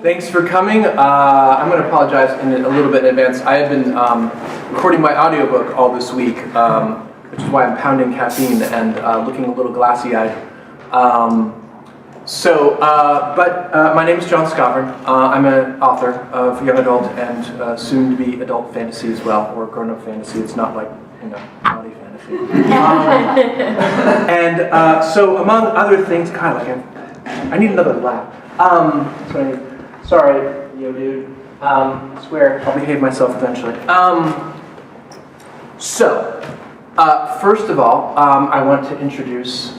Thanks for coming. I'm going to apologize a little bit in advance. I have been recording my audiobook all this week, which is why I'm pounding caffeine and looking a little glassy-eyed. My name is John Skovron. I'm an author of young adult and soon-to-be adult fantasy as well, or grown-up fantasy. It's not like, naughty fantasy. So among other things, God, I need another lap. Sorry, yo dude. Swear, I'll behave myself eventually. First of all, I want to introduce,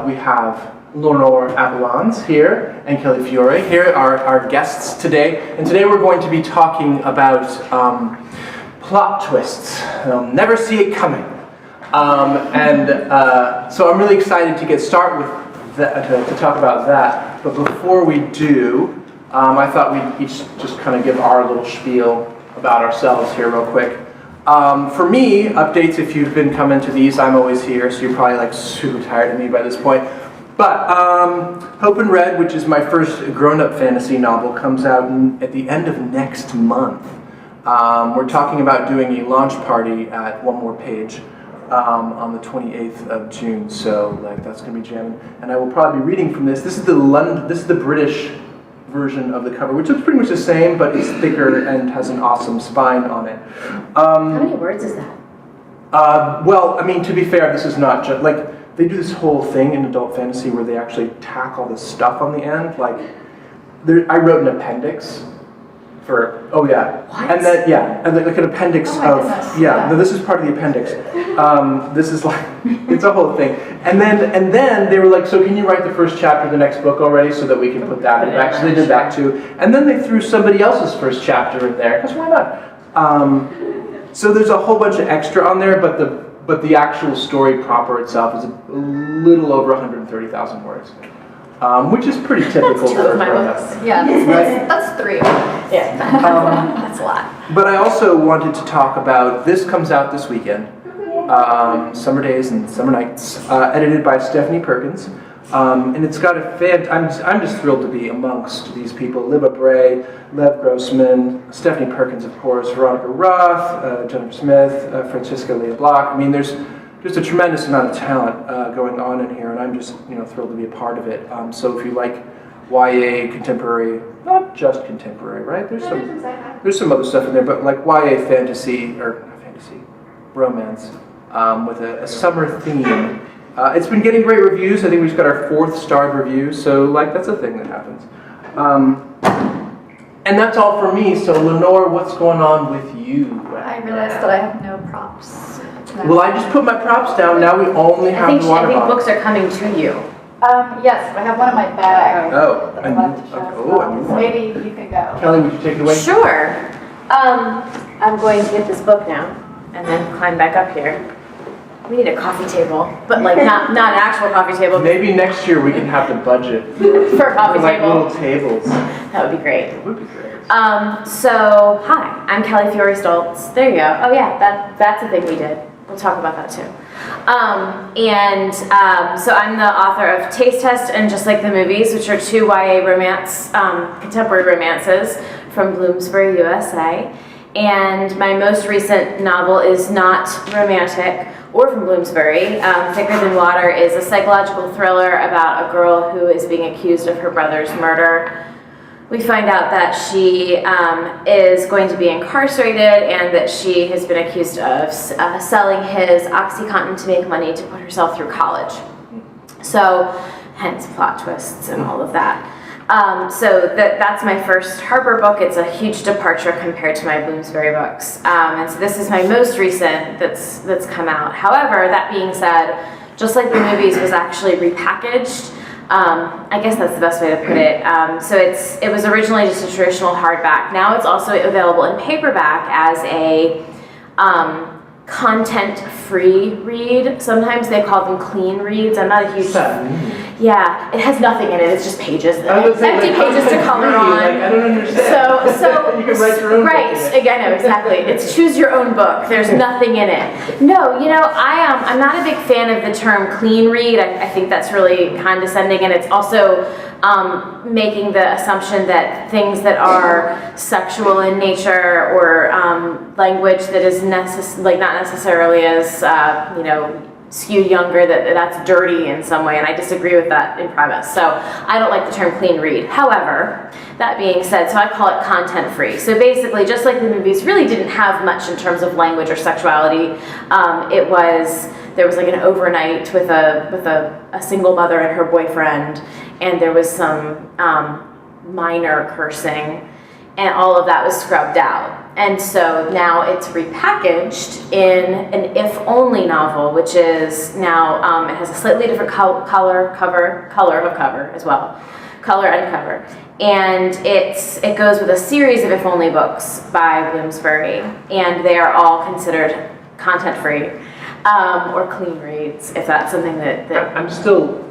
we have Lenore Appelhans here and Kelly Fiore. Here are our guests today. And today we're going to be talking about plot twists. They'll never see it coming. So I'm really excited to get started with that, to talk about that. But before we do, I thought we'd each just kind of give our little spiel about ourselves here real quick. For me, updates, if you've been coming to these, I'm always here, so you're probably super tired of me by this point. But Hope and Red, which is my first grown-up fantasy novel, comes out at the end of next month. We're talking about doing a launch party at One More Page on the 28th of June, so that's going to be jamming. And I will probably be reading from this. This is the British version of the cover, which looks pretty much the same, but it's thicker and has an awesome spine on it. How many words is that? To be fair, this is not just, they do this whole thing in adult fantasy where they actually tack all this stuff on the end. I wrote an appendix for, What? And then, an appendix this is part of the appendix. This is it's a whole thing. And then they were like, so can you write the first chapter of the next book already so that we can put that in back? So they did that too. And then they threw somebody else's first chapter in there, because why not? So there's a whole bunch of extra on there, but the actual story proper itself is a little over 130,000 words. Which is pretty typical for a grown-up. Yeah, that's 3. Yeah, that's a lot. But I also wanted to talk about, this comes out this weekend, Summer Days and Summer Nights, edited by Stephanie Perkins. And it's got I'm just thrilled to be amongst these people. Libba Bray, Lev Grossman, Stephanie Perkins, of course, Veronica Roth, Jennifer Smith, Francisca Leah Block. I mean, there's just a tremendous amount of talent going on in here, and I'm just thrilled to be a part of it. So if you like YA contemporary, not just contemporary, right? There's some other stuff in there, but YA fantasy romance with a summer theme. It's been getting great reviews. I think we just got our 4th starred review, so that's a thing that happens. And that's all for me. So Lenore, what's going on with you? I realized that I have no props. Well, I just put my props down. Now we only have the water I think bottle. books are coming to you. Yes, I have one in my bag. Oh, I wanted to show maybe you can go. Kelly, would you take it away? Sure. I'm going to get this book now and then climb back up here. We need a coffee table, but not an actual coffee table. Maybe next year we can have the budget for a coffee table. Little tables. That would be great. It would be great. So hi, I'm Kelly Fiore Stultz. There you go. Oh yeah, that's a thing we did. We'll talk about that too. So I'm the author of Taste Test and Just Like the Movies, which are 2 YA romance, contemporary romances from Bloomsbury, USA. And my most recent novel is not romantic or from Bloomsbury. Thicker Than Water is a psychological thriller about a girl who is being accused of her brother's murder. We find out that she is going to be incarcerated and that she has been accused of selling his OxyContin to make money to put herself through college. So, hence plot twists and all of that. So that's my first Harper book. It's a huge departure compared to my Bloomsbury books. And so this is my most recent that's come out. However, that being said, Just Like the Movies was actually repackaged. I guess that's the best way to put it. So it was originally just a traditional hardback. Now it's also available in paperback as a content-free read. Sometimes they call them clean reads. I'm not a huge Yeah, it has nothing in it. It's just pages. I would say, Empty pages to color on. Like, I don't understand. So you can write your own book. Right. Again, no, exactly. It's choose your own book. There's nothing in it. No, you know, I'm not a big fan of the term clean read. I think that's really condescending, and it's also making the assumption that things that are sexual in nature or language that is not necessarily as you know, skewed younger, that's dirty in some way, and I disagree with that in premise. So I don't like the term clean read. However, that being said, so I call it content free. So basically, just like the movies really didn't have much in terms of language or sexuality, there was like an overnight with a single mother and her boyfriend, and there was some minor cursing, and all of that was scrubbed out. And so now it's repackaged in an if-only novel, which is now, it has a slightly different color and cover. And it goes with a series of if-only books by Bloomsbury, and they are all considered content-free or clean reads, if that's something that I'm still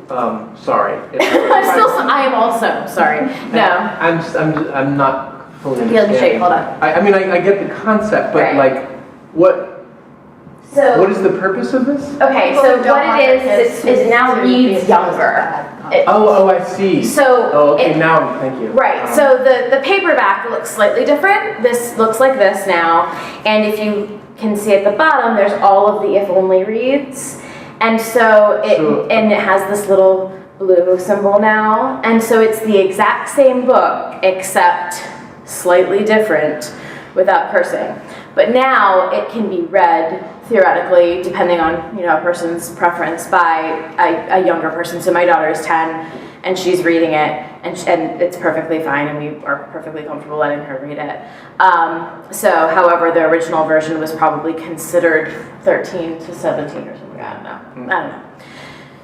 sorry. I am also sorry. No. I'm not fully Okay, let me show you. Hold on. I mean, I get the concept, but Right. like, what is the purpose of this? Okay, so what it is now reads younger. Oh, I see. So okay, now, thank you. Right, so the paperback looks slightly different. This looks like this now, and if you can see at the bottom, there's all of the if-only reads, and so it has this little blue symbol now, and so it's the exact same book except slightly different without cursing. But now it can be read theoretically, depending on a person's preference, by a younger person. So my daughter is 10, and she's reading it, and it's perfectly fine, and we are perfectly comfortable letting her read it. However, the original version was probably considered 13 to 17 or something. I don't know.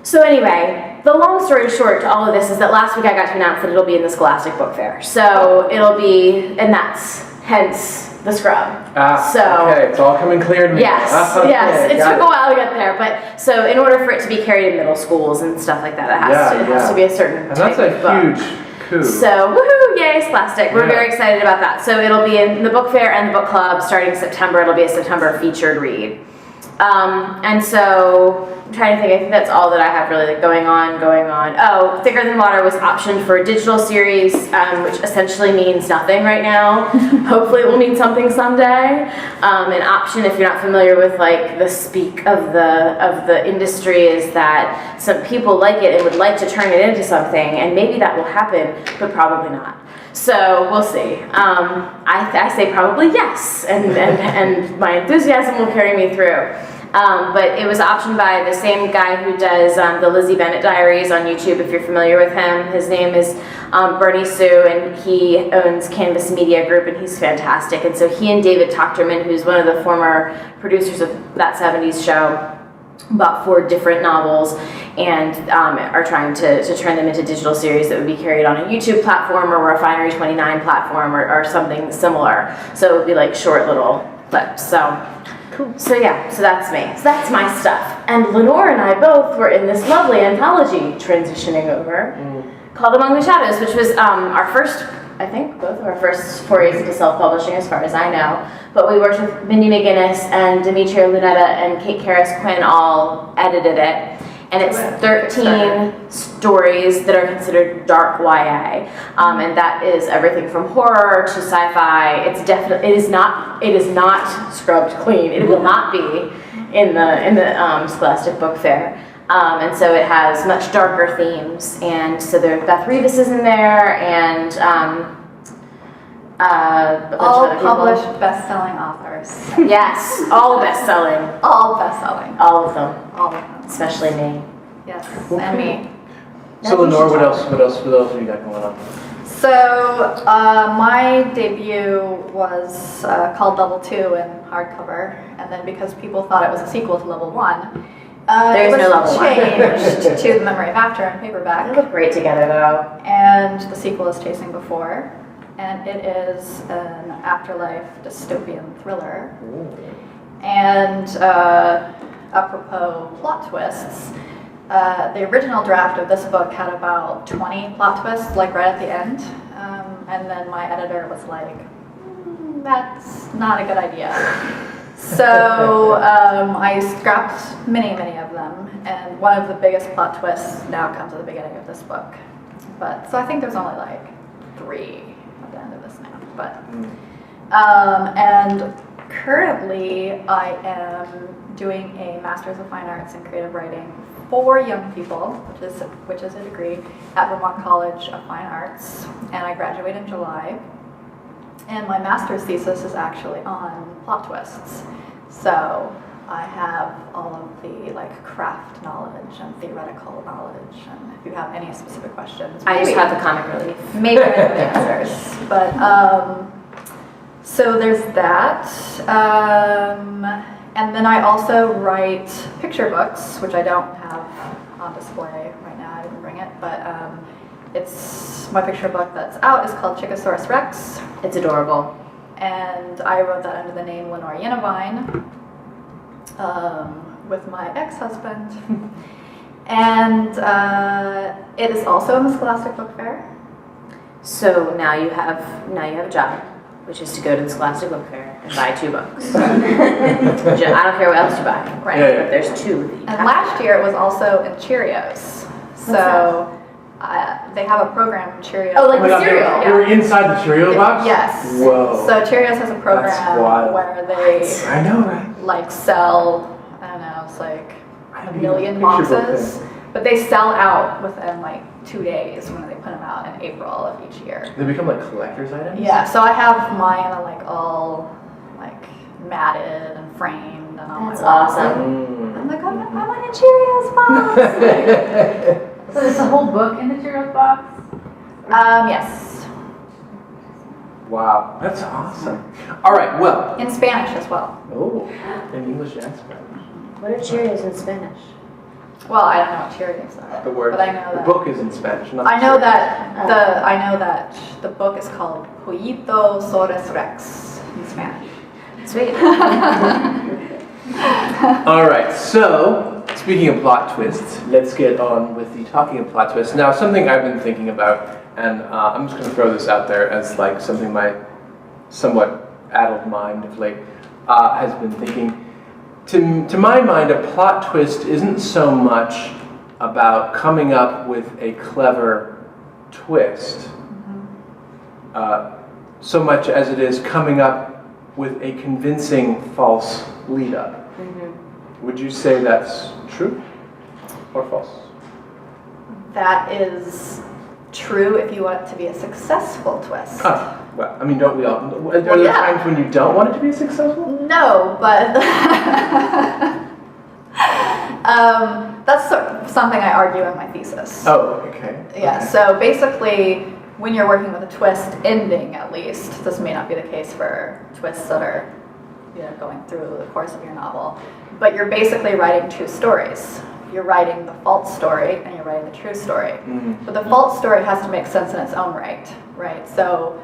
So anyway, the long story short to all of this is that last week I got to announce that it'll be in the Scholastic Book Fair. So it'll be, and that's hence the scrub. Okay, it's all coming clear to me. Yes, Okay, yes. It took a while to get there, but so in order for it to be carried in middle schools and stuff like that, it has to be a certain and type that's of book. a huge coup. So, woohoo, yay, Scholastic. We're very excited about that. So it'll be in the book fair and the book club starting September. It'll be a September featured read. And so I'm trying to think, I think that's all that I have really going on. Oh, Thicker Than Water was optioned for a digital series, which essentially means nothing right now. Hopefully it will mean something someday. An option, if you're not familiar with like the speak of the industry, is that some people like it and would like to turn it into something, and maybe that will happen, but probably not. So we'll see. I say probably yes, and my enthusiasm will carry me through. But it was optioned by the same guy who does the Lizzie Bennet Diaries on YouTube, if you're familiar with him. His name is Bernie Sue, and he owns Canvas Media Group, and he's fantastic. And so he and David Tochterman, who's one of the former producers of that 70s show, bought 4 different novels and are trying to turn them into digital series that would be carried on a YouTube platform or a Refinery 29 platform or something similar. So it would be like short little clips. So cool. So yeah, so that's me. So that's my stuff. And Lenore and I both were in this lovely anthology transitioning over called Among the Shadows, which was our first, I think, both of our first forays into self-publishing as far as I know. But we worked with Mindy McGinnis and Demetria Lunetta and Kate Karras-Quinn all edited it. And it's 13 stories that are considered dark YA. And that is everything from horror to sci-fi. It is not scrubbed clean. It will not be in the Scholastic Book Fair. And so it has much darker themes. And so Beth Revis is in there, and all published best-selling authors. Yes, all best-selling. All best-selling. All of them. All of them. Especially me. Yes, and me. So Lenore, what else have you got going on? So my debut was called Level 2 in hardcover, and then because people thought it was a sequel to Level 1, it was no Level 1. changed to The Memory of After in paperback. They look great together, though. And the sequel is Chasing Before, and it is an afterlife dystopian thriller. Ooh. And apropos plot twists, the original draft of this book had about 20 plot twists, like right at the end. And then my editor was like, that's not a good idea. So I scrapped many of them, and one of the biggest plot twists now comes at the beginning of this book. But so I think there's only like 3 at the end of this now. But and currently I am doing a Master's of Fine Arts in Creative Writing for young people, which is a degree at Vermont College of Fine Arts, and I graduate in July. And my master's thesis is actually on plot twists. So I have all of the like craft knowledge and theoretical knowledge. And if you have any specific questions, I just have the comic relief. maybe I know the answers. But so there's that. And then I also write picture books, which I don't have on display right now. I didn't bring it, but it's my picture book that's out is called Chickosaurus Rex. It's adorable. And I wrote that under the name Lenore with my ex-husband. And it is also in the Scholastic Book Fair. So now you have a job, which is to go to the Scholastic Book Fair and buy 2 books. I don't care what else you buy. Right. But there's 2 that you And have last to year it was also in Cheerios. So they have a program in Cheerios. Oh, like Oh my the God, cereal. you were inside the Cheerio box? Yes. Whoa. So Cheerios has a That's program wild. where they I know, right? like sell, I don't know, it's like I a didn't million even picture book boxes. But they sell out within like 2 days when they put them out in April of each year. They become like collector's items? Yeah, so I have mine like all like matted and framed and all That's my walls. awesome. I'm like, I want a Cheerios box. So there's a whole book in the Cheerios box? Yes, Wow, that's awesome. All right, well. in Spanish as well. Oh, in English and Spanish. What are Cheerios in Spanish? Well, I don't know what Cheerios are, The word, but I know the that. book is in Spanish, not I the know Cheerios. I know that the book is called Pollito Saurus Rex in Spanish. Sweet. All right, so speaking of plot twists, let's get on with the talking of plot twists. Now, something I've been thinking about, and I'm just going to throw this out there as like something my somewhat addled mind of late has been thinking. To my mind, a plot twist isn't so much about coming up with a clever twist, so much as it is coming up with a convincing false lead-up. Would you say that's true or false? That is true if you want it to be a successful twist. Well, I mean, don't we all? Are there yeah. times when you don't want it to be successful? No, but that's something I argue in my thesis. Oh, okay. Yeah, Okay. so basically, when you're working with a twist ending, at least, this may not be the case for twists that are going through the course of your novel, but you're basically writing 2 stories. You're writing the false story and you're writing the true story. Mm-hmm. But the false story has to make sense in its own right? So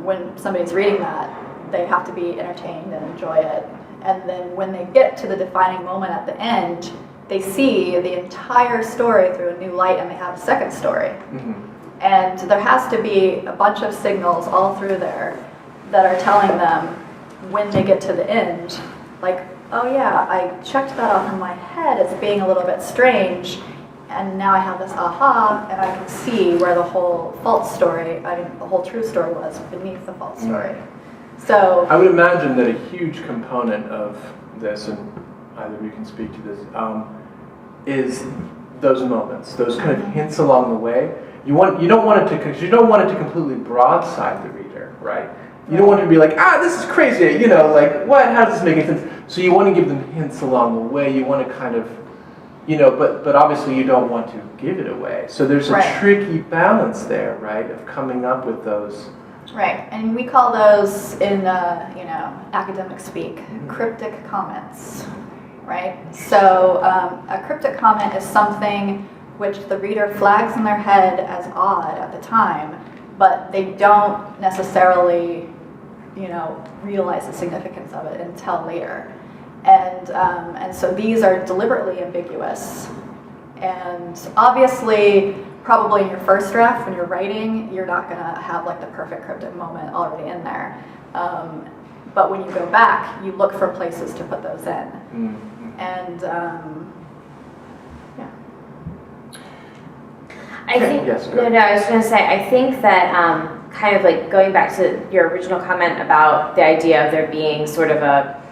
when somebody's reading that, they have to be entertained and enjoy it. And then when they get to the defining moment at the end, they see the entire story through a new light and they have a second story. Mm-hmm. And there has to be a bunch of signals all through there that are telling them when they get to the end, like, oh yeah, I checked that off in my head as being a little bit strange, and now I have this aha, and I can see where the whole false story, the whole true story was beneath the false story. So I would imagine that a huge component of this, and either of you can speak to this, is those moments, those kind of hints along the way. You don't want it to completely broadside the reader, right? You don't want to be like, this is crazy, like, what? How does this make any sense? So you want to give them hints along the way. You want to kind of, but obviously you don't want to give it away. So there's a Right. tricky balance there, right, of coming up with those. right, and we call those in academic speak cryptic comments, right? So a cryptic comment is something which the reader flags in their head as odd at the time, but they don't necessarily realize the significance of it until later. And so these are deliberately ambiguous, And obviously, probably in your first draft when you're writing, you're not going to have like the perfect cryptic moment already in there. But when you go back, you look for places to put those in. And yeah. I think, Yes, go no, ahead. I was going to say, I think that kind of like going back to your original comment about the idea of there being sort of a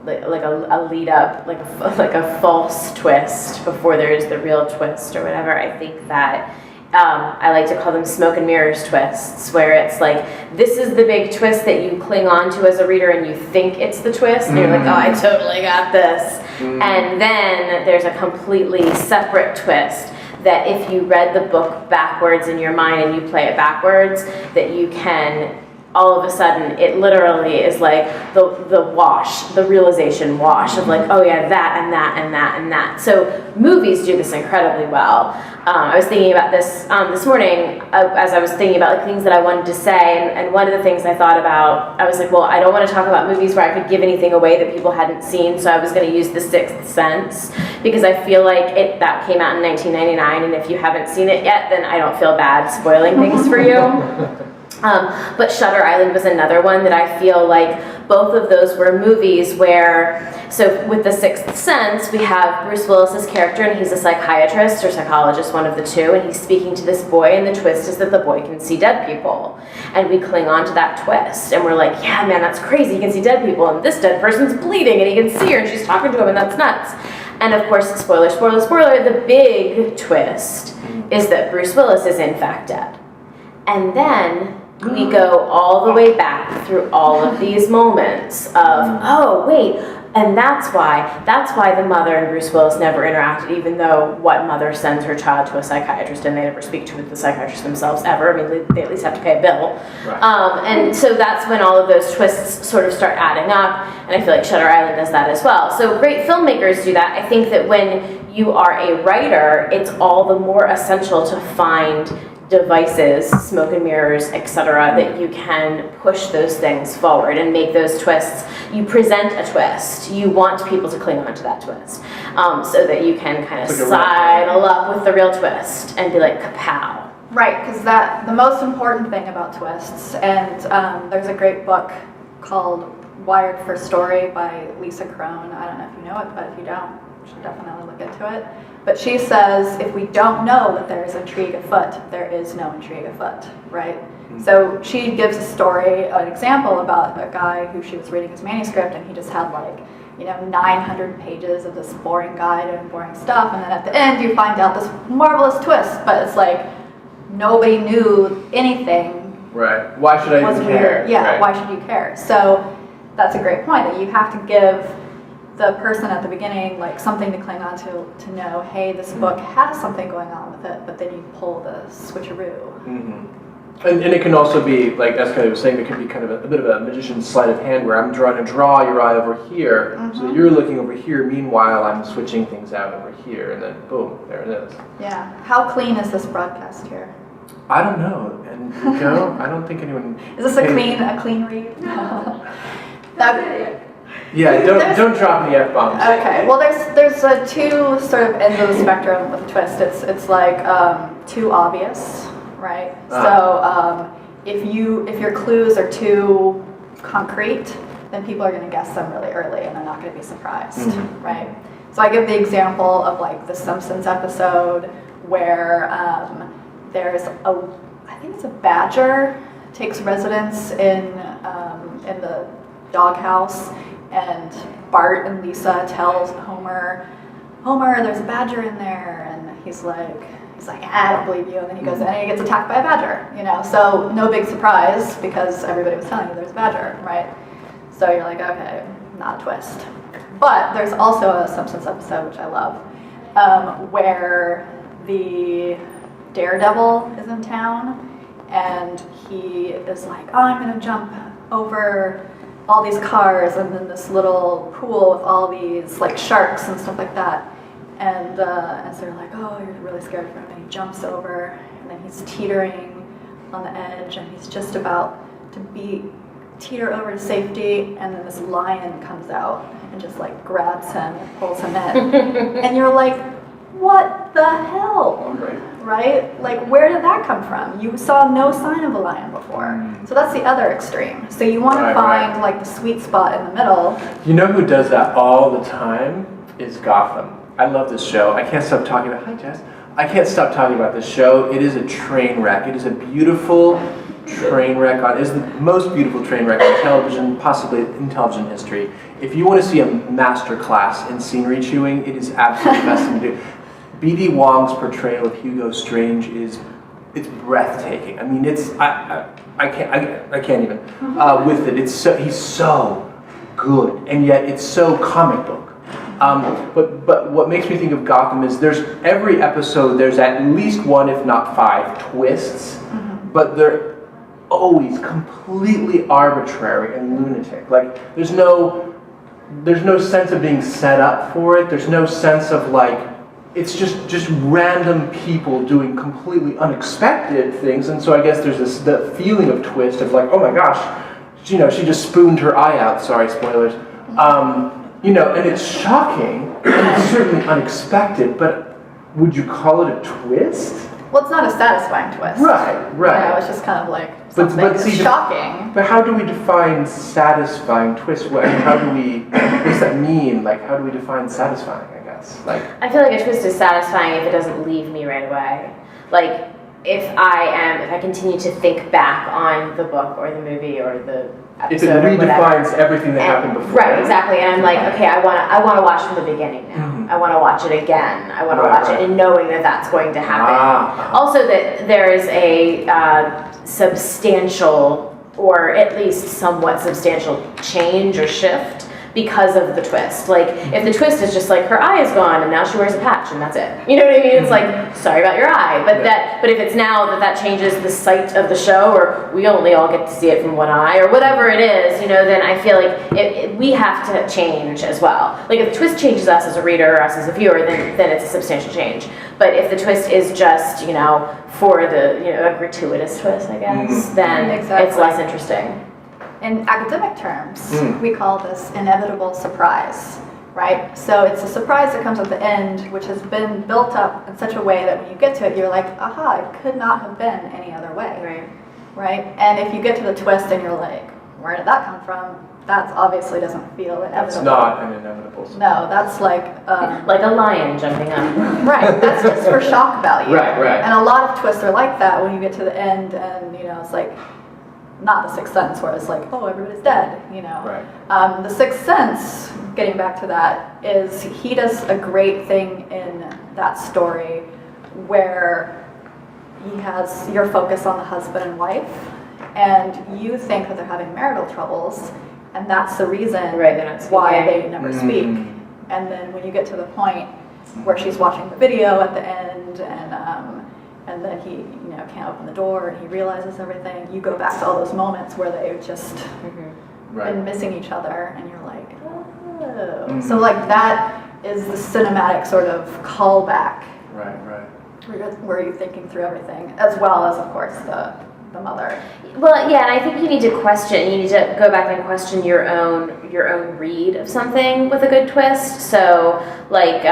lead up, like a false twist before there's the real twist or whatever. I think that I like to call them smoke and mirrors twists, where it's like, this is the big twist that you cling on to as a reader and you think it's the twist, and you're like, oh, I totally got this. And then there's a completely separate twist that if you read the book backwards in your mind and you play it backwards, that you can, all of a sudden, it literally is like the wash, the realization wash of like, oh yeah, that and that and that and that. So movies do this incredibly well. I was thinking about this this morning as I was thinking about like things that I wanted to say, and one of the things I thought about, I was like, well, I don't want to talk about movies where I could give anything away that people hadn't seen, so I was going to use The Sixth Sense, because I feel like that came out in 1999, and if you haven't seen it yet, then I don't feel bad spoiling things for you. But Shutter Island was another one that I feel like both of those were movies where, so with The Sixth Sense, we have Bruce Willis's character, and he's a psychiatrist or psychologist, one of the two, and he's speaking to this boy, and the twist is that the boy can see dead people. And we cling on to that twist, and we're like, yeah, man, that's crazy, he can see dead people, and this dead person's bleeding, and he can see her, and she's talking to him, and that's nuts. And of course, spoiler, spoiler, spoiler, the big twist is that Bruce Willis is in fact dead. And then we go all the way back through all of these moments of, oh, wait, and that's why the mother and Bruce Willis never interacted, even though what mother sends her child to a psychiatrist and they never speak to the psychiatrist themselves ever. I mean, they at least have to pay a bill. Right. And so that's when all of those twists sort of start adding up, and I feel like Shutter Island does that as well. So great filmmakers do that. I think that when you are a writer, it's all the more essential to find devices, smoke and mirrors, etc., that you can push those things forward and make those twists. You present a twist. You want people to cling on to that twist, so that you can kind of sidle up with the real twist and be like, kapow. Right, because the most important thing about twists, and there's a great book called Wired for Story by Lisa Crone. I don't know if you know it, but if you don't, you should definitely look into it. But she says, if we don't know that there is intrigue afoot, there is no intrigue afoot, right? So she gives a story, an example about a guy who she was reading his manuscript, and he just had like, 900 pages of this boring guide and boring stuff, and then at the end you find out this marvelous twist, but it's like, nobody knew anything. Right. Why should I even care? Yeah, right. Why should you care? So that's a great point, that you have to give the person at the beginning like something to cling on to know, hey, this book has something going on with it, but then you pull the switcheroo. And it can also be, like Eska was saying, it can be kind of a bit of a magician's sleight of hand, where I'm trying to draw your eye over here, so that you're looking over here, meanwhile I'm switching things out over here, and then boom, there it is. Yeah. How clean is this broadcast here? I don't know, and I don't think anyone... Is this a clean read? Yeah, don't drop any F-bombs. Okay, well there's two sort of ends of the spectrum with twist. It's like too obvious, right? So if your clues are too concrete, then people are going to guess them really early and they're not going to be surprised, right? So I give the example of like the Simpsons episode where there's I think it's a badger takes residence in the doghouse. And Bart and Lisa tells Homer, there's a badger in there, and he's like, I don't believe you, and then he goes in and he gets attacked by a badger, so no big surprise because everybody was telling you there's a badger, right? So you're like, okay, not a twist. But there's also a Simpsons episode, which I love, where the Daredevil is in town, and he is like, oh, I'm going to jump over all these cars and then this little pool with all these like sharks and stuff like that. And so they're like, oh, you're really scared for him. And he jumps over, and then he's teetering on the edge, and he's just about to teeter over to safety, and then this lion comes out and just like grabs him and pulls him in. And you're like, what the hell? Right. Right? Like, where did that come from? You saw no sign of a lion before. So that's the other extreme. So you want to find like the sweet spot in the middle. You know who does that all the time is Gotham. I love this show. I can't stop talking about. Hi, Jess. I can't stop talking about this show. It is a train wreck. It is a beautiful train wreck. It is the most beautiful train wreck on television, possibly in television history. If you want to see a master class in scenery chewing, it is absolutely the best thing to do. B.D. Wong's portrayal of Hugo Strange it's breathtaking. I mean, I can't even with it. He's so good, and yet it's so comic book. But what makes me think of Gotham is there's every episode there's at least one, if not 5, twists, but they're always completely arbitrary and lunatic. Like there's no sense of being set up for it. There's no sense of like. It's just random people doing completely unexpected things, and so I guess there's the feeling of twist of like, oh my gosh, she just spooned her eye out. Sorry, spoilers. And it's shocking, and it's certainly unexpected. But would you call it a twist? Well, it's not a satisfying twist. Right. Yeah, it's just kind of like something that's shocking. But how do we define satisfying twist? What does that mean? Like, how do we define satisfying? Like, I feel like a twist is satisfying if it doesn't leave me right away. Like if I continue to think back on the book or the movie or the episode, if it redefines everything that happened before. Right, exactly. And I'm like, okay, I want to watch from the beginning now. I want to watch it again. I want to watch it and knowing that that's going to happen. Also, that there is a substantial, or at least somewhat substantial, change or shift because of the twist. Like, if the twist is just like her eye is gone and now she wears a patch and that's it. You know what I mean? It's like, sorry about your eye. But if it's now that changes the sight of the show, or we only all get to see it from one eye, or whatever it is, then I feel like we have to change as well. Like, if the twist changes us as a reader or us as a viewer, then it's a substantial change. But if the twist is just, for a gratuitous twist, I guess, then it's less interesting. In academic terms, we call this inevitable surprise, right? So it's a surprise that comes at the end, which has been built up in such a way that when you get to it, you're like, aha, it could not have been any other way, right? And if you get to the twist and you're like, where did that come from? That obviously doesn't feel inevitable. It's not an inevitable surprise. No, that's like a lion jumping up. Right, that's just for shock value. Right. And a lot of twists are like that when you get to the end and, it's like, not the Sixth Sense, where it's like, oh, everybody's dead, Right. The Sixth Sense, getting back to that, is he does a great thing in that story where he has your focus on the husband and wife, and you think that they're having marital troubles, and that's the reason why they never speak. And then when you get to the point where she's watching the video at the end, and then he, can't open the door, and he realizes everything. You go back to all those moments where they've just been missing each other, and you're like, oh. So like that is the cinematic sort of callback. Right. Where you're thinking through everything, as well as, of course, the mother. Well, yeah, and I think you need to go back and question your own read of something with a good twist. So, like,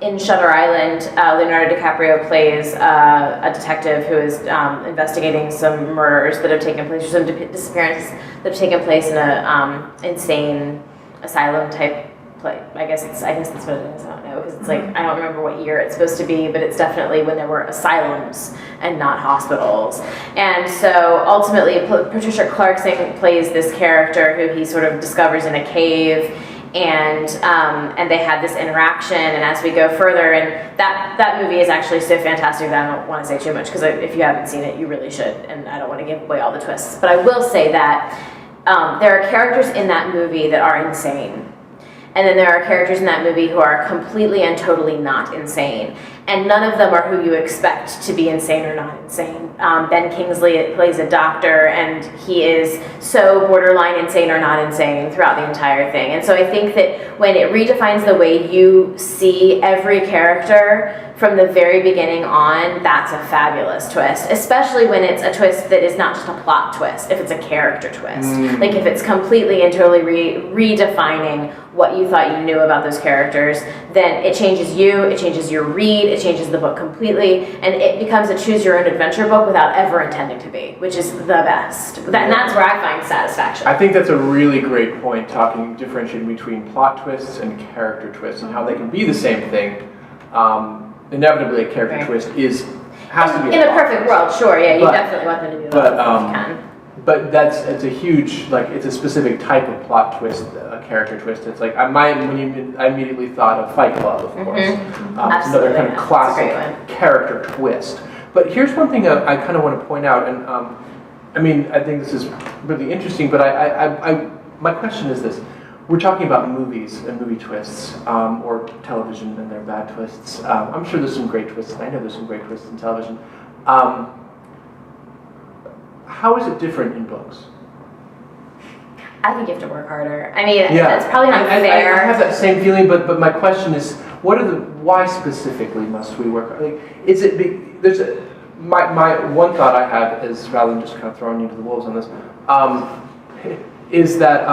in Shutter Island, Leonardo DiCaprio plays a detective who is investigating some murders that have taken place, or some disappearances that have taken place in a insane asylum type place. I guess that's what it is. I don't know, because it's like, I don't remember what year it's supposed to be, but it's definitely when there were asylums and not hospitals. And so ultimately, Patricia Clarkson plays this character who he sort of discovers in a cave. And they had this interaction, and as we go further, and that movie is actually so fantastic that I don't want to say too much, because if you haven't seen it, you really should, and I don't want to give away all the twists. But I will say that there are characters in that movie that are insane, and then there are characters in that movie who are completely and totally not insane. and none of them are who you expect to be insane or not insane. Ben Kingsley plays a doctor, and he is so borderline insane or not insane throughout the entire thing. And so I think that when it redefines the way you see every character from the very beginning on, that's a fabulous twist, especially when it's a twist that is not just a plot twist, if it's a character twist. Like if it's completely and totally redefining what you thought you knew about those characters, then it changes you, it changes your read, it changes the book completely, and it becomes a choose your own adventure book without ever intending to be, which is the best. And that's where I find satisfaction. I think that's a really great point, differentiating between plot twists and character twists and how they can be the same thing. Inevitably, a character twist has to be in a perfect world. Sure, yeah, you definitely want them to be but if you can. But it's a huge, like, it's a specific type of plot twist, a character twist. It's like I immediately thought of Fight Club, of course. It's another kind of classic character twist. But here's one thing I kind of want to point out, and I think this is really interesting. But my question is this: we're talking about movies and movie twists, or television and their bad twists. I'm sure there's some great twists, and I know there's some great twists in television. How is it different in books? I think you have to work harder. That's probably not fair. I have that same feeling, but my question is, why specifically must we work? Like, is it my one thought I have is, rather than just kind of throwing you to the wolves on this, is that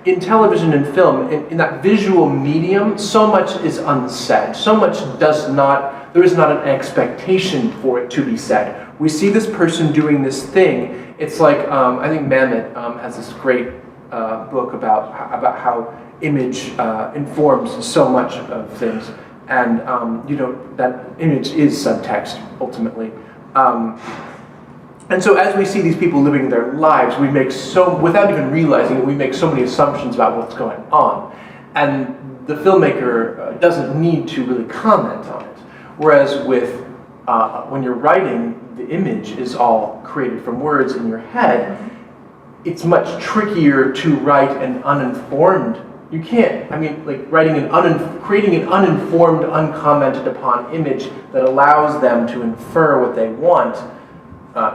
in television and film, in that visual medium, so much is unsaid. So much there is not an expectation for it to be said. We see this person doing this thing. It's like, I think Mamet has this great book about how image informs so much of things. And, that image is subtext, ultimately. And so as we see these people living their lives, without even realizing it, we make so many assumptions about what's going on. And the filmmaker doesn't need to really comment on it. Whereas when you're writing, the image is all created from words in your head. It's much trickier to write an uninformed. You can't. Creating an uninformed, uncommented upon image that allows them to infer what they want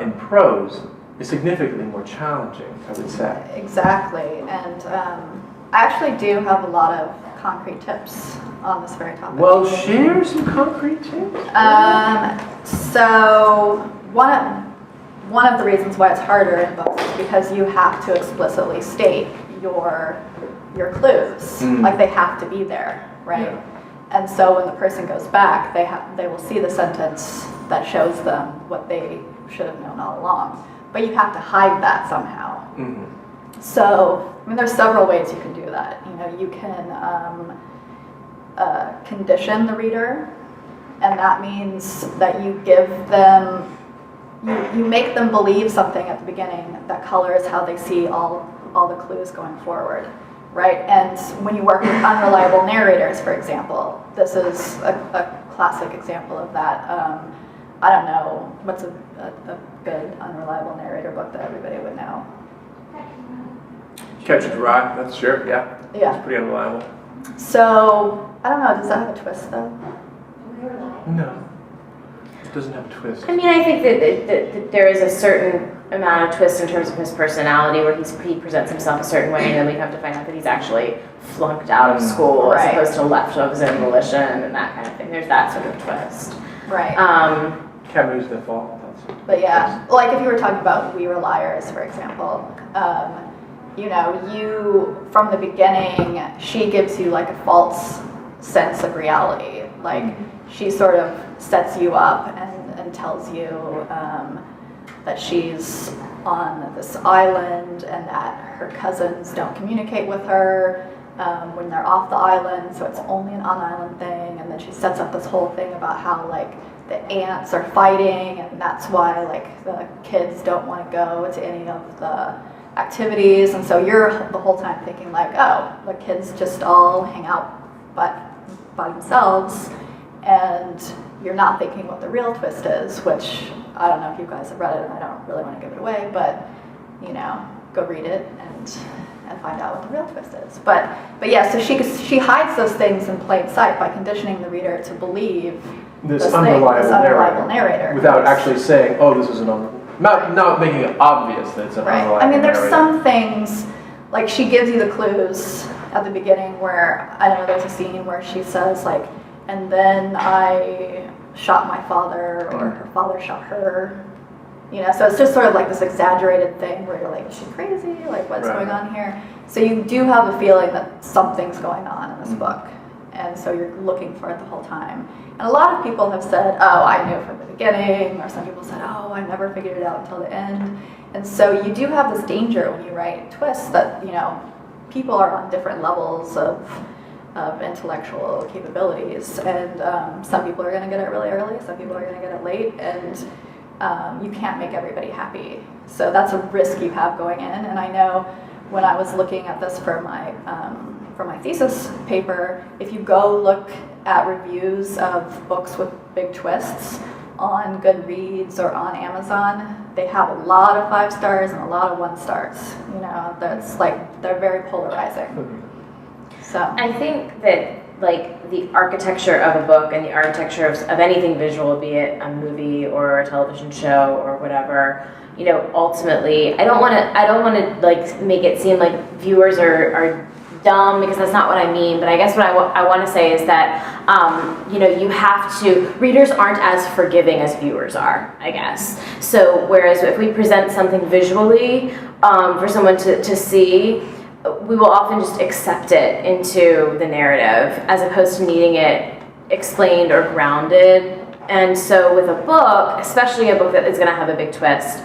in prose is significantly more challenging, I would say. Exactly, and I actually do have a lot of concrete tips on this very topic. Well, share some concrete tips. So one of the reasons why it's harder in books is because you have to explicitly state your clues. Like, they have to be there, right? Yeah. And so when the person goes back, they will see the sentence that shows them what they should have known all along. But you have to hide that somehow. Mm-hmm. So, there's several ways you can do that. You can condition the reader, and that means that you give them, you make them believe something at the beginning that colors how they see all the clues going forward, right? And when you work with unreliable narrators, for example, this is a classic example of that. I don't know, what's a good unreliable narrator book that everybody would know? Catcher in the Rye, that's sure, yeah. Yeah. It's pretty unreliable. So, I don't know, does that have a twist though? No. It doesn't have a twist. I think that there is a certain amount of twist in terms of his personality, where he presents himself a certain way, and then we have to find out that he's actually flunked out of school as opposed to left of his own volition and that kind of thing. There's that sort of twist. Right. Camus' The Fall. But yeah, like if you were talking about We Were Liars, for example, from the beginning, she gives you like a false sense of reality. Like, she sort of sets you up and tells you that she's on this island and that her cousins don't communicate with her when they're off the island, so it's only an on-island thing. And then she sets up this whole thing about how, like, the ants are fighting, and that's why, like, the kids don't want to go to any of the activities. And so you're the whole time thinking, like, oh, the kids just all hang out by themselves, and you're not thinking what the real twist is, which I don't know if you guys have read it, and I don't really want to give it away, but go read it and find out what the real twist is. But yeah, so she hides those things in plain sight by conditioning the reader to believe This this unreliable narrator. Without actually saying, oh, this is an unreliable, not making it obvious that it's an Right. unreliable I mean, there's narrator. some things, like she gives you the clues at the beginning where, I don't know, there's a scene where she says like, and then I shot my father, or her father shot her. You know, so it's just sort of like this exaggerated thing where you're like, is she crazy? Like, what's going on here? So you do have a feeling that something's going on in this book. And so you're looking for it the whole time. And a lot of people have said, oh, I knew from the beginning, or some people said, oh, I never figured it out until the end. And so you do have this danger when you write twists that, you know, people are on different levels of intellectual capabilities. And some people are going to get it really early, some people are going to get it late, and you can't make everybody happy. So that's a risk you have going in. And I know when I was looking at this for my thesis paper, if you go look at reviews of books with big twists on Goodreads or on Amazon, they have a lot of 5 stars and a lot of 1 stars. You know, that's like, they're very polarizing. So I think that like the architecture of a book and the architecture of anything visual, be it a movie or a television show or whatever, you know, ultimately, I don't want to like make it seem like viewers are dumb, because that's not what I mean. But I guess what I want to say is that, you know, you have to, readers aren't as forgiving as viewers are, I guess. So whereas if we present something visually for someone to see, we will often just accept it into the narrative as opposed to needing it explained or grounded. And so with a book, especially a book that is going to have a big twist,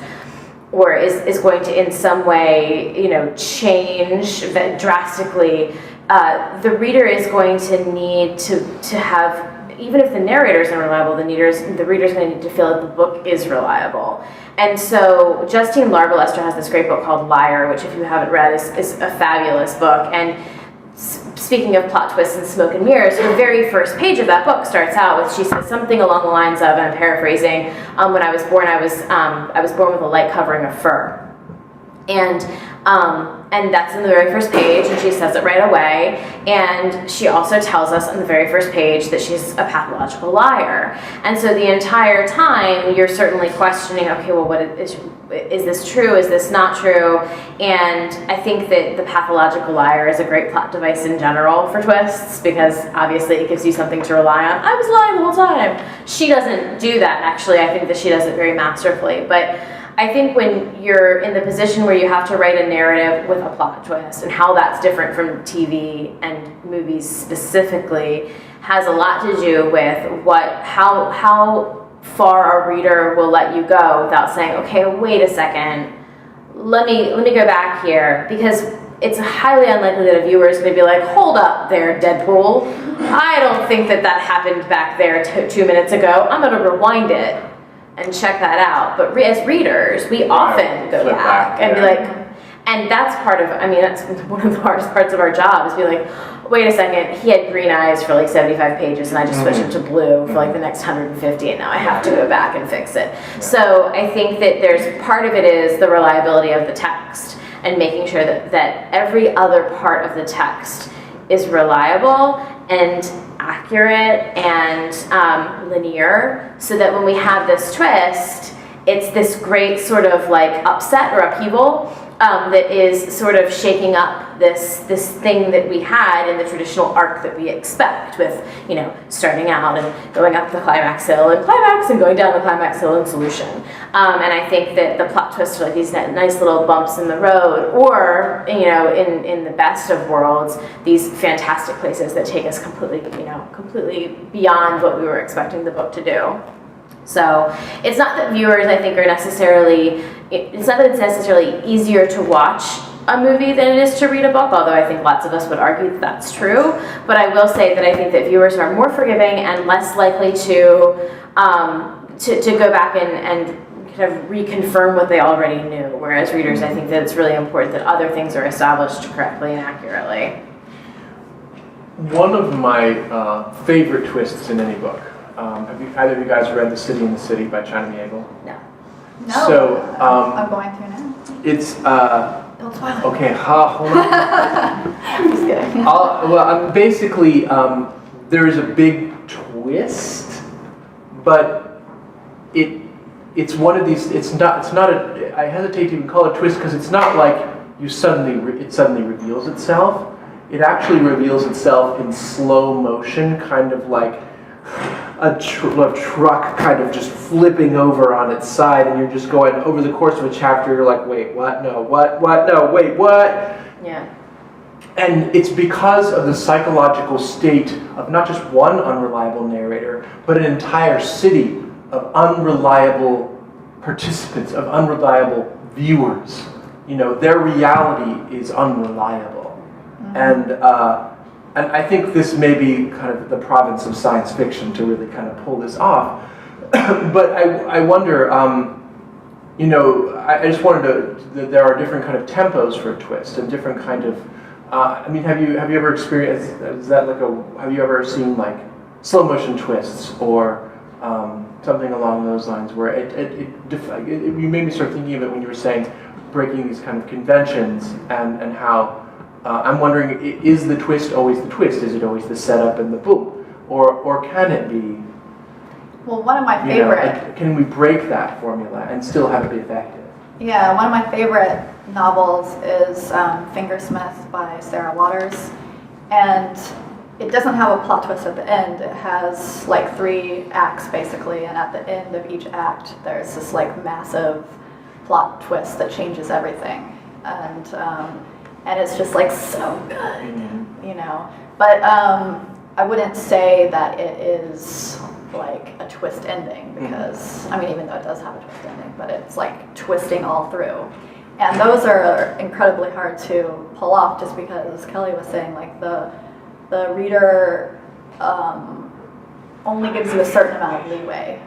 or is going to in some way, you know, change drastically, the reader is going to need to have, even if the narrator is unreliable, the reader's going to need to feel that the book is reliable. And so Justine Larbalester has this great book called Liar, which if you haven't read is a fabulous book. And speaking of plot twists and smoke and mirrors, the very first page of that book starts out with, she says something along the lines of, and I'm paraphrasing, when I was born, I was born with a light covering of fur. And that's in the very first page, and she says it right away. And she also tells us on the very first page that she's a pathological liar. And so the entire time, you're certainly questioning, okay, well, what is this true? Is this not true? And I think that the pathological liar is a great plot device in general for twists, because obviously it gives you something to rely on. I was lying the whole time. She doesn't do that, actually. I think that she does it very masterfully. But I think when you're in the position where you have to write a narrative with a plot twist, and how that's different from TV and movies specifically, has a lot to do with how far a reader will let you go without saying, okay, wait a second, let me go back here, because it's highly unlikely that a viewer is going to be like, hold up there, Deadpool, I don't think that happened back there 2 minutes ago, I'm going to rewind it and check that out. But as readers, we often go back and be like, and that's part of, I mean, that's one of the hardest parts of our job, is be like, wait a second, he had green eyes for like 75 pages and I just switched him to blue for like the next 150, and now I have to go back and fix it. So I think that there's, part of it is the reliability of the text, and making sure that every other part of the text is reliable and accurate and linear, so that when we have this twist, it's this great sort of like upset or upheaval that is sort of shaking up this thing that we had in the traditional arc that we expect, with, you know, starting out and going up the climax hill and climax and going down the climax hill and solution. And I think that the plot twists are like these nice little bumps in the road, or, you know, in the best of worlds, these fantastic places that take us completely beyond what we were expecting the book to do. So it's not that viewers, I think, it's not that it's necessarily easier to watch a movie than it is to read a book, although I think lots of us would argue that that's true. But I will say that I think that viewers are more forgiving and less likely to go back and kind of reconfirm what they already knew, whereas readers, I think that it's really important that other things are established correctly and accurately. One of my favorite twists in any book, have either of you guys read The City in the City by China Miéville? No. No, So, I'm going to now. It's Don't spoil it. Okay, hold on. Just kidding. Basically, there is a big twist, but it's one of these. It's not a. I hesitate to even call it a twist because it's not like it suddenly reveals itself. It actually reveals itself in slow motion, kind of like a truck kind of just flipping over on its side, and you're just going over the course of a chapter. You're like, wait, what? No, what? No, wait, what? Yeah. And it's because of the psychological state of not just one unreliable narrator, but an entire city of unreliable participants, of unreliable viewers. You know, their reality is unreliable. And I think this may be kind of the province of science fiction to really kind of pull this off. But I wonder, you know, I just wanted to, there are different kind of tempos for a twist and different kind of, I mean, have you ever experienced, have you ever seen like slow motion twists or something along those lines where you made me start thinking of it when you were saying breaking these kind of conventions and how, I'm wondering, is the twist always the twist? Is it always the setup and the boom? Or can it be? Well, one of my favorite. Can we break that formula and still have it be effective? Yeah, one of my favorite novels is Fingersmith by Sarah Waters. And it doesn't have a plot twist at the end. It has like 3 acts basically, and at the end of each act there's this like massive plot twist that changes everything. And it's just like so good, you know. But I wouldn't say that it is like a twist ending because, I mean, even though it does have a twist ending, but it's like twisting all through. And those are incredibly hard to pull off just because Kelly was saying like the reader only gives you a certain amount of leeway.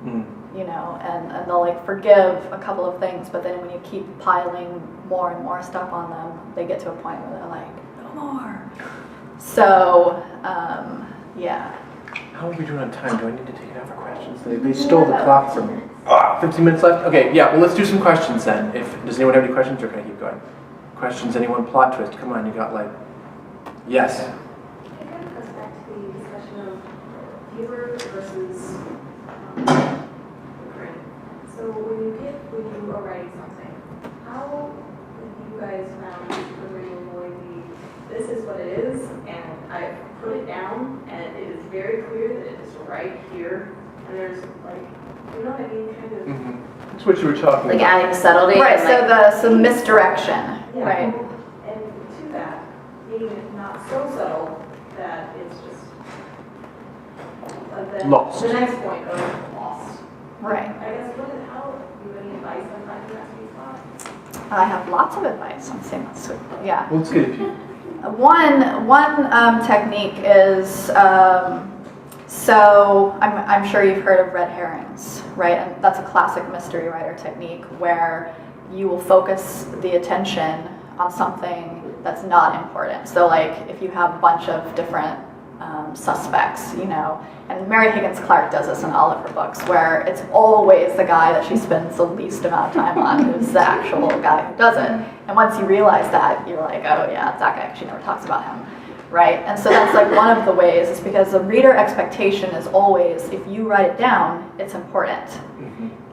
You know, and they'll like forgive a couple of things, but then when you keep piling more and more stuff on them, they get to a point where they're like, no more. So, yeah. How are we doing on time? Do I need to take it out for questions? They stole the clock from me. 15 minutes left? Okay, yeah, well, let's do some questions then. Does anyone have any questions, or can I keep going? Questions, anyone? Plot twist, come on, you got like... Yes? It kind of goes back to the discussion of viewer versus print. So when you are writing something, how have you guys found where you're going to be, this is what it is, and I put it down, and it is very clear that it is right here, and there's like, you know what I mean, kind of... That's what you were talking Like about. adding subtlety. Right, and, like, so the misdirection, Yeah, right? and to that, being not so subtle that it's just then Lost. the next point of lost. Right. I guess how do you have any advice on finding that sweet spot? I have lots of advice on saying that sweet. Yeah. Well, let's get a few. One technique is, so I'm sure you've heard of red herrings, right? And that's a classic mystery writer technique where you will focus the attention on something that's not important. So like if you have a bunch of different suspects, you know, and Mary Higgins Clark does this in all of her books, where it's always the guy that she spends the least amount of time on who's the actual guy who does it. And once you realize that, you're like, oh yeah, it's that guy, she never talks about him, right? And so that's like one of the ways, is because the reader expectation is always, if you write it down, it's important.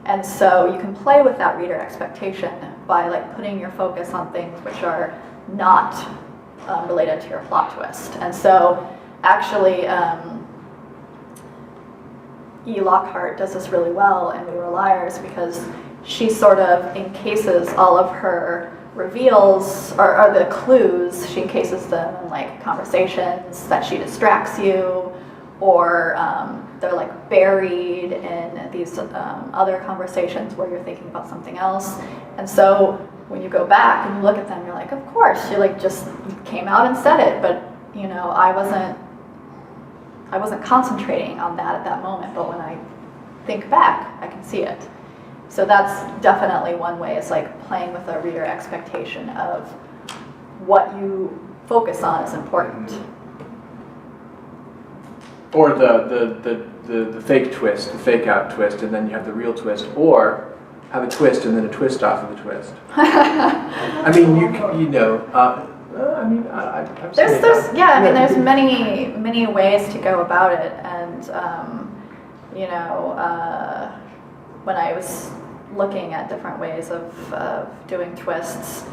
And so you can play with that reader expectation by like putting your focus on things which are not related to your plot twist. And so actually, E. Lockhart does this really well in We Were Liars, because she sort of encases all of her reveals, or the clues, she encases them in like conversations that she distracts you, or they're like buried in these other conversations where you're thinking about something else. And so when you go back and you look at them, you're like, of course, you like just came out and said it, but you know, I wasn't concentrating on that at that moment, but when I think back, I can see it. So that's definitely one way, is like playing with a reader expectation of what you focus on is important. Or the fake twist, the fake out twist, and then you have the real twist. Or have a twist and then a twist off of the twist. I mean, you know. I mean, I've seen it There's done. yeah. I mean, there's many ways to go about it, and you know, when I was looking at different ways of doing twists,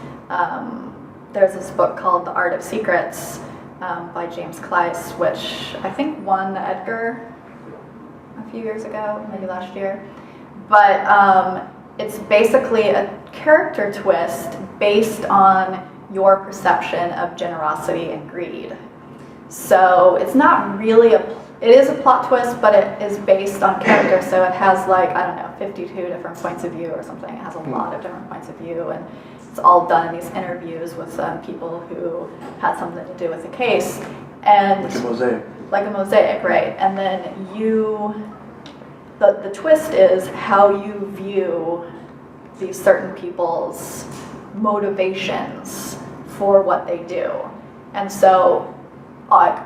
there's this book called The Art of Secrets by James Clyce, which I think won Edgar a few years ago, maybe last year. But it's basically a character twist based on your perception of generosity and greed. So it's not really it is a plot twist, but it is based on character. So it has like, I don't know, 52 different points of view or something. It has a lot of different points of view, and it's all done in these interviews with people who had something to do with the case. And Like a mosaic. Like a mosaic, right? And then the twist is how you view these certain people's motivations for what they do. And so like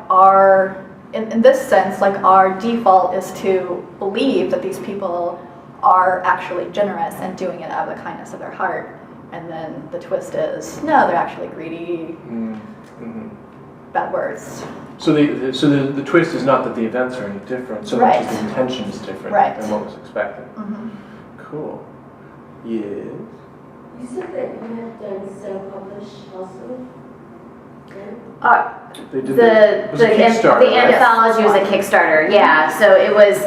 in this sense, like our default is to believe that these people are actually generous and doing it out of the kindness of their heart. And then the twist is, no, they're actually greedy, bad words. So the twist is not that the events are any different, so much as the intention is different than what was expected. Cool. Yes. You said that you have done self-published also? They did The it was a Kickstarter, the right? anthology was a Kickstarter, yeah. So it was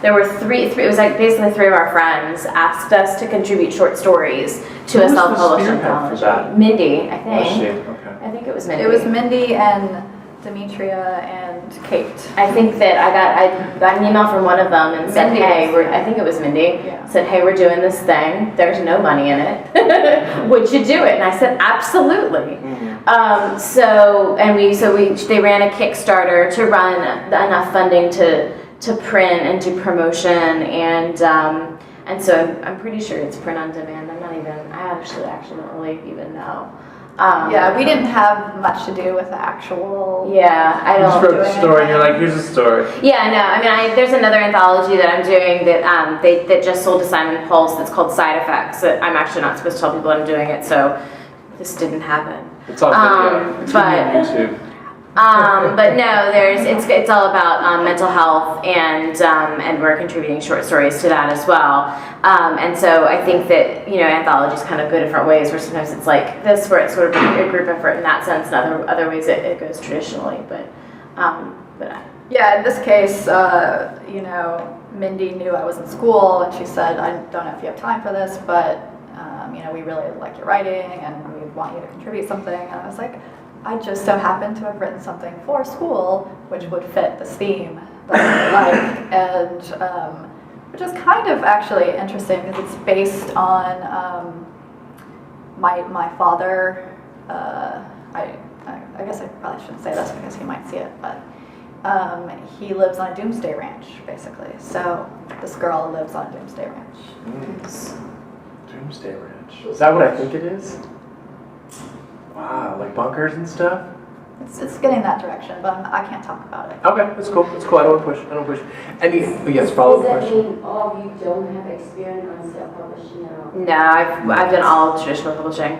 there were three. It was like basically three of our friends asked us to contribute short stories to Who a was the self-published spearhead for anthology. that? Mindy, I Was she? think. Okay. I think it was Mindy. It was Mindy and Demetria and Kate. I think that I got an email from one of them and said, Mindy "Hey, was- I think it was Mindy. Yeah. Said, hey, we're doing this thing. There's no money in it. Would you do it?" And I said, "Absolutely." They ran a Kickstarter to run enough funding to print and do promotion, and so I'm pretty sure it's print on demand. I actually don't really even know. Yeah, we didn't have much to do with the actual. Yeah, I You just don't. wrote the story and you're like, here's a story. Yeah, no, I mean, there's another anthology that I'm doing that that just sold to Simon Pulse that's called Side Effects. That I'm actually not supposed to tell people I'm doing it, so this didn't happen. It's on video. It's on YouTube. But no, it's all about mental health, and we're contributing short stories to that as well. And so I think that anthologies kind of go different ways. Where sometimes it's like this, where it's sort of a group effort in that sense, and other ways it goes traditionally. But Yeah, in this case, Mindy knew I was in school, and she said, "I don't know if you have time for this, but we really like your writing, and we want you to contribute something." And I was like, I just so happen to have written something for school which would fit this theme that I like, and which is kind of actually interesting because it's based on my father. I guess I probably shouldn't say this because he might see it, but he lives on a doomsday ranch, basically. So this girl lives on a doomsday ranch. Doomsday Ranch. Is that what I think it is? Wow, like bunkers and stuff? It's getting that direction, but I can't talk about it. Okay, that's cool. That's cool. I don't push. Yes, follow up Does that question. mean all of you don't have experience on self-publishing at all? no, I've done all traditional publishing.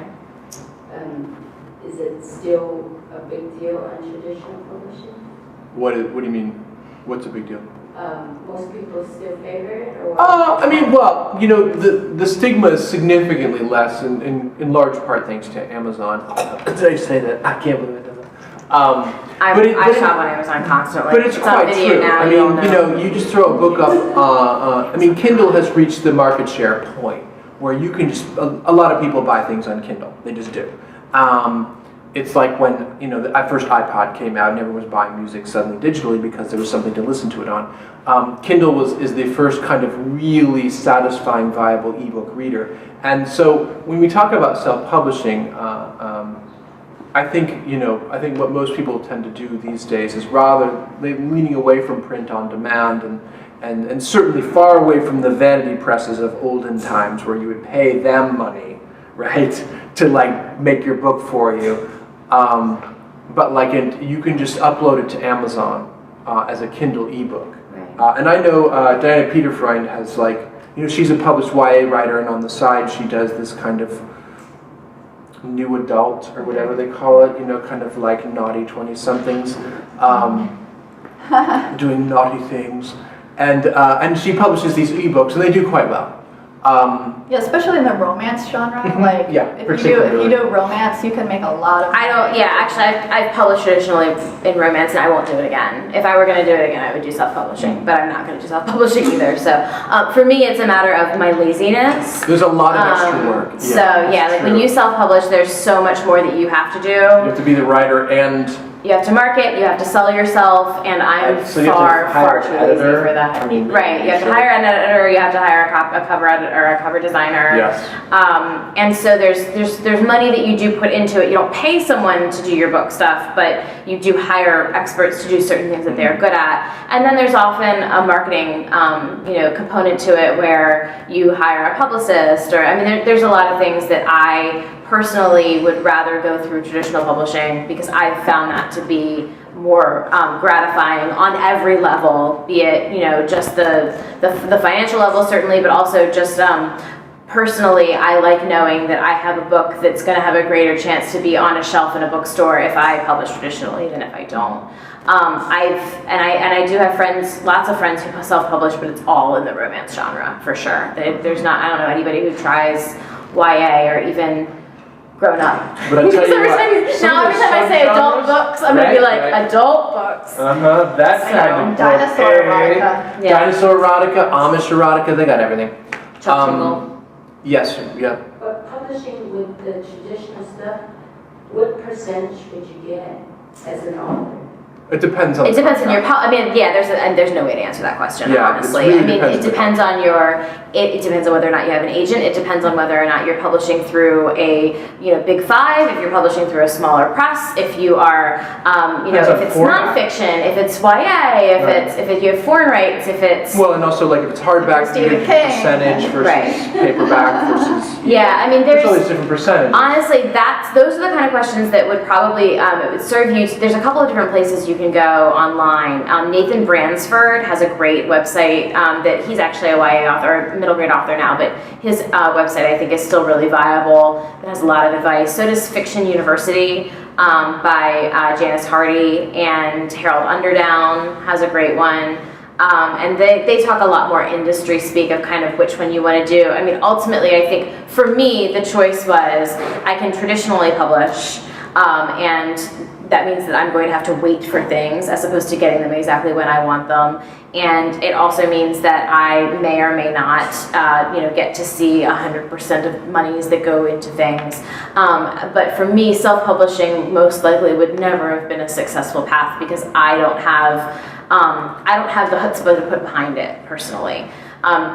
Is it still a big deal on traditional publishing? What do you mean? What's a big deal? Most people still favor it, or? The stigma is significantly less, in large part thanks to Amazon. Did I say that? I can't believe it doesn't. I shop on Amazon constantly. But it's on quite video true. now. I mean, you just throw a book up. Kindle has reached the market share point where you can just. A lot of people buy things on Kindle. They just do. It's like when the first iPod came out and everyone was buying music suddenly digitally because there was something to listen to it on. Kindle is the first kind of really satisfying, viable ebook reader. And so when we talk about self-publishing, I think what most people tend to do these days is rather leaning away from print on demand and certainly far away from the vanity presses of olden times where you would pay them money, right, to make your book for you. But you can just upload it to Amazon as a Kindle ebook. Right. And I know Diana Peterfreund has she's a published YA writer, and on the side she does this kind of new adult, or whatever they call it, kind of like naughty 20-somethings, doing naughty things. And she publishes these ebooks, and they do quite well. Yeah, especially in the romance genre. Like, yeah, if you do romance, you can make a lot of money. Actually, I've published traditionally in romance, and I won't do it again. If I were going to do it again, I would do self-publishing, but I'm not going to do self-publishing either. So for me, it's a matter of my laziness. There's a lot of extra work. When you self-publish, there's so much more that you have to do. You have to be the writer, and you have to market, you have to sell yourself, and I'm far too lazy for that. Right, you have to hire an editor, you have to hire a cover editor or a cover designer. Yes. And so there's money that you do put into it. You don't pay someone to do your book stuff, but you do hire experts to do certain things that they're good at. And then there's often a marketing component to it where you hire a publicist, or there's a lot of things that I personally would rather go through traditional publishing, because I've found that to be more gratifying on every level, be it just the financial level certainly, but also just personally, I like knowing that I have a book that's going to have a greater chance to be on a shelf in a bookstore if I publish traditionally than if I don't. I do have lots of friends who self-publish, but it's all in the romance genre for sure. There's not, I don't know anybody who tries YA or even grown up. But I tell you what, now every time I say adult books, I'm going to be like, adult books. That's kind of dinosaur erotica. Yeah. Dinosaur erotica, Amish erotica, they got everything. Chuck Tingle. Yes, yeah. But publishing with the traditional stuff, what percentage would you get as an author? It depends on. It depends on your. There's no way to answer that question. Yeah, honestly, really it depends on your. It depends on whether or not you have an agent. It depends on whether or not you're publishing through a big five. If you're publishing through a smaller press. If you are, if it's nonfiction. If it's YA. If you have foreign rights. If it's. Well, and also if it's hardback, Stephen you King. percentage versus paperback versus. Yeah, there's always different percentages. Honestly, those are the kind of questions that would probably it would serve you. There's a couple of different places you can go online. Nathan Bransford has a great website that he's actually a YA author, middle grade author now, but his website I think is still really viable. It has a lot of advice. So does Fiction University by Janice Hardy, and Harold Underdown has a great one. And they talk a lot more industry speak of kind of which one you want to do. Ultimately, I think for me, the choice was I can traditionally publish, and that means that I'm going to have to wait for things as opposed to getting them exactly when I want them. And it also means that I may or may not, get to see 100% of monies that go into things. But for me, self-publishing most likely would never have been a successful path because I don't have the chutzpah to put behind it personally.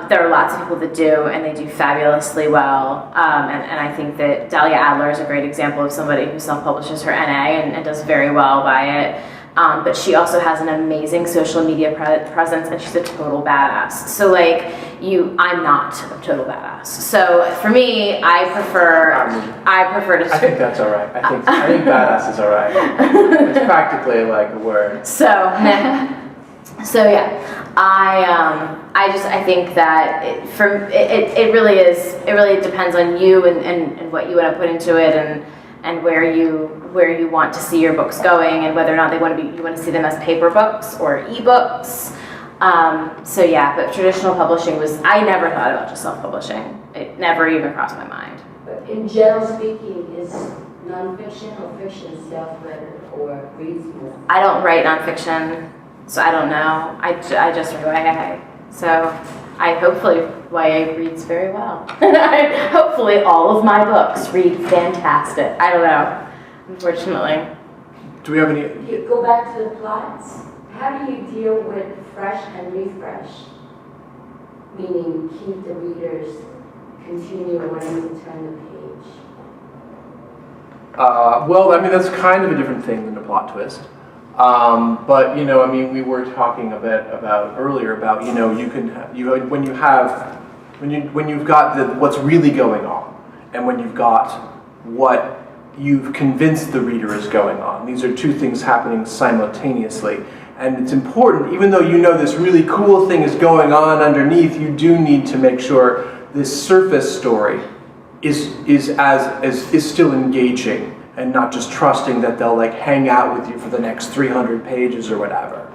There are lots of people that do, and they do fabulously well. And I think that Dahlia Adler is a great example of somebody who self-publishes her NA and does very well by it. But she also has an amazing social media presence, and she's a total badass. So I'm not a total badass. So for me, I prefer to. I think that's all right. I think badass is all right. It's practically like a word. So yeah, I think that it really depends on you and what you want to put into it and where you want to see your books going, and whether or not you want to see them as paper books or ebooks. So yeah, but traditional publishing I never thought about just self-publishing. It never even crossed my mind. But in general speaking, is nonfiction or fiction self-read or reads more? I don't write nonfiction, so I don't know. I just read YA. So hopefully YA reads very well. Hopefully all of my books read fantastic. I don't know, unfortunately. Do we have any? Go back to the plots. How do you deal with fresh and refresh? Meaning keep the readers continue wanting to turn the page. That's kind of a different thing than a plot twist. But we were talking a bit earlier about when you've got what's really going on, and when you've got what you've convinced the reader is going on. These are two things happening simultaneously, And it's important, even though you know this really cool thing is going on underneath, you do need to make sure this surface story is still engaging and not just trusting that they'll like hang out with you for the next 300 pages or whatever.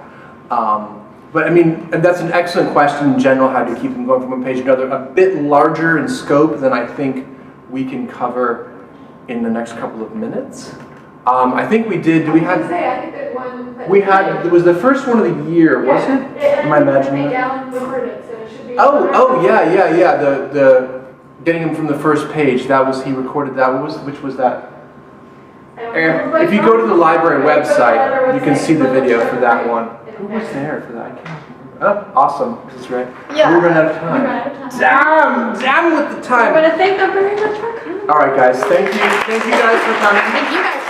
But I mean, and that's an excellent question in general, how to keep them going from one page to another. A bit larger in scope than I think we can cover in the next couple of minutes. I think we did we have... I think that one... We had, it was the first one of the year, wasn't it? Am I imagining that? Allan recorded it, so it should be... Oh, yeah. The getting him from the first page, that was, he recorded that. Which was that? If you go to the library website, you can see the video for that one. Who was there for that? I can't remember. Oh, awesome. This is right. Yeah. We ran out of time. Damn with the time. I want to thank them very much for coming. All right, guys. Thank you. Thank you guys for coming. Thank you guys